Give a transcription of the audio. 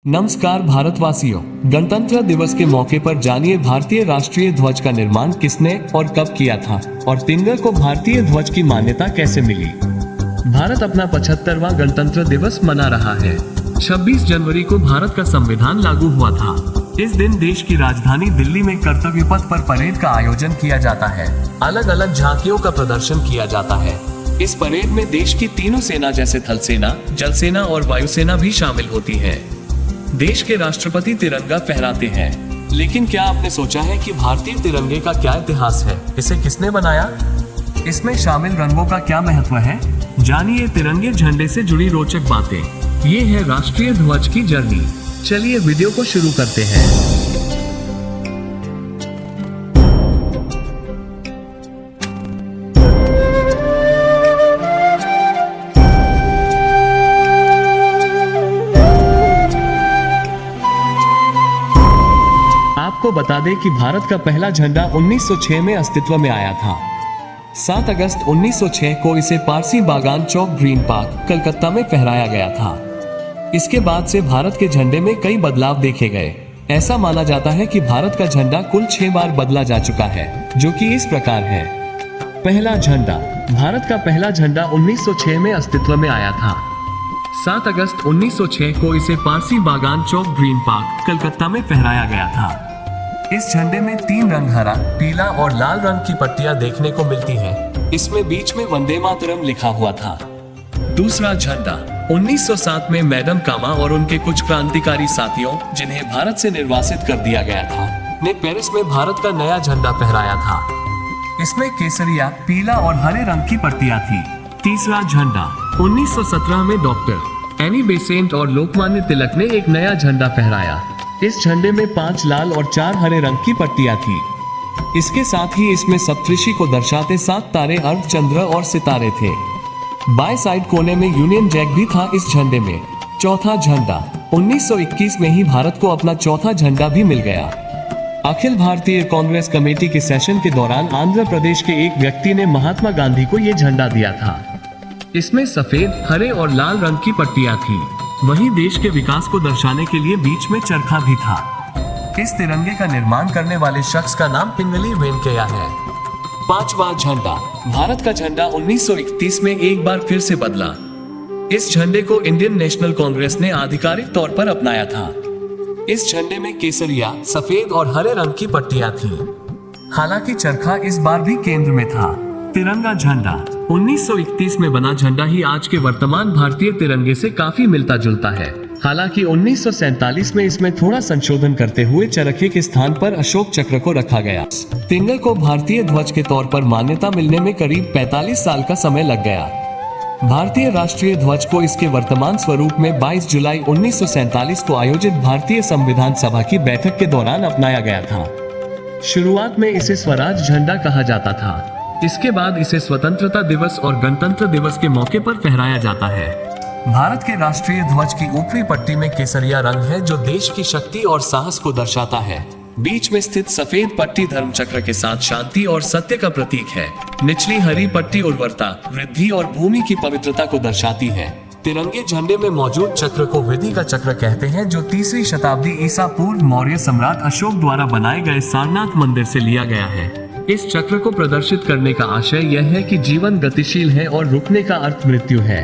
नमस्कार भारतवासियों, गणतंत्र दिवस के मौके पर जानिए भारतीय राष्ट्रीय ध्वज का निर्माण किसने और कब किया था और तिरंगे को भारतीय ध्वज की मान्यता कैसे मिली। भारत अपना 75वां गणतंत्र दिवस मना रहा है। 26 जनवरी को भारत का संविधान लागू हुआ था। इस दिन देश की राजधानी दिल्ली में कर्तव्य पथ पर परेड का आयोजन किया जाता है। अलग अलग झांकियों का प्रदर्शन किया जाता है। इस परेड में देश की तीनों सेना जैसे थल सेना, जल सेना और वायुसेना भी शामिल होती है। देश के राष्ट्रपति तिरंगा फहराते हैं, लेकिन क्या आपने सोचा है कि भारतीय तिरंगे का क्या इतिहास है? इसे किसने बनाया? इसमें शामिल रंगों का क्या महत्व है? जानिए तिरंगे झंडे से जुड़ी रोचक बातें। ये है राष्ट्रीय ध्वज की जर्नी। चलिए वीडियो को शुरू करते हैं। आपको बता दें कि भारत का पहला झंडा 1906 में अस्तित्व में आया था। 7 अगस्त 1906 को इसे पारसी बागान चौक ग्रीन पार्क, कलकत्ता में फहराया गया था। इसके बाद से भारत के झंडे में कई बदलाव देखे गए। ऐसा माना जाता है कि भारत का झंडा कुल 6 बार बदला जा चुका है, जो कि इस प्रकार है। पहला झंडा। भारत का पहला झंडा 1906 में अस्तित्व में आया था। 7 अगस्त 1906 को इसे पारसी बागान चौक ग्रीन पार्क, कलकत्ता में फहराया गया था। इस झंडे में 3 रंग, हरा, पीला और लाल रंग की पट्टियां देखने को मिलती हैं। इसमें बीच में वंदे मातरम लिखा हुआ था। दूसरा झंडा। 1907 में मैडम कामा और उनके कुछ क्रांतिकारी साथियों, जिन्हें भारत से निर्वासित कर दिया गया था, ने पेरिस में भारत का नया झंडा फहराया था। इसमें केसरिया, पीला और हरे रंग की पट्टियां थी। तीसरा झंडा। 1917 में डॉक्टर एनी बेसेंट और लोकमान्य तिलक ने एक नया झंडा फहराया। इस झंडे में 5 लाल और 4 हरे रंग की पट्टियां थी। इसके साथ ही इसमें सप्तऋषि को दर्शाते 7 तारे, अर्ध चंद्र और सितारे थे। बाएं साइड कोने में यूनियन जैक भी था इस झंडे में। चौथा झंडा। 1921 में ही भारत को अपना चौथा झंडा भी मिल गया। अखिल भारतीय कांग्रेस कमेटी के सेशन के दौरान आंध्र प्रदेश के एक व्यक्ति ने महात्मा गांधी को ये झंडा दिया था। इसमें सफेद, हरे और लाल रंग की पट्टियां थी। वहीं देश के विकास को दर्शाने के लिए बीच में चरखा भी था। इस तिरंगे का निर्माण करने वाले शख्स का नाम पिंगली वेंकैया है। पांचवा झंडा। भारत का झंडा 1931 में एक बार फिर से बदला। इस झंडे को इंडियन नेशनल कांग्रेस ने आधिकारिक तौर पर अपनाया था। इस झंडे में केसरिया, सफेद और हरे रंग की पट्टियां थी। हालांकि चरखा इस बार भी केंद्र में था। तिरंगा झंडा। 1931 में बना झंडा ही आज के वर्तमान भारतीय तिरंगे से काफी मिलता जुलता है। हालांकि 1947 में इसमें थोड़ा संशोधन करते हुए चरखे के स्थान पर अशोक चक्र को रखा गया। तिरंगे को भारतीय ध्वज के तौर पर मान्यता मिलने में करीब 45 साल का समय लग गया। भारतीय राष्ट्रीय ध्वज को इसके वर्तमान स्वरूप में 22 जुलाई 1947 को आयोजित भारतीय संविधान सभा की बैठक के दौरान अपनाया गया था। शुरुआत में इसे स्वराज झंडा कहा जाता था। इसके बाद इसे स्वतंत्रता दिवस और गणतंत्र दिवस के मौके पर फहराया जाता है। भारत के राष्ट्रीय ध्वज की ऊपरी पट्टी में केसरिया रंग है, जो देश की शक्ति और साहस को दर्शाता है। बीच में स्थित सफेद पट्टी धर्म चक्र के साथ शांति और सत्य का प्रतीक है। निचली हरी पट्टी उर्वरता, वृद्धि और भूमि की पवित्रता को दर्शाती है। तिरंगे झंडे में मौजूद चक्र को विधि का चक्र कहते हैं, जो 3वीं शताब्दी ईसा पूर्व मौर्य सम्राट अशोक द्वारा बनाए गए सारनाथ मंदिर से लिया गया है। इस चक्र को प्रदर्शित करने का आशय यह है कि जीवन गतिशील है और रुकने का अर्थ मृत्यु है।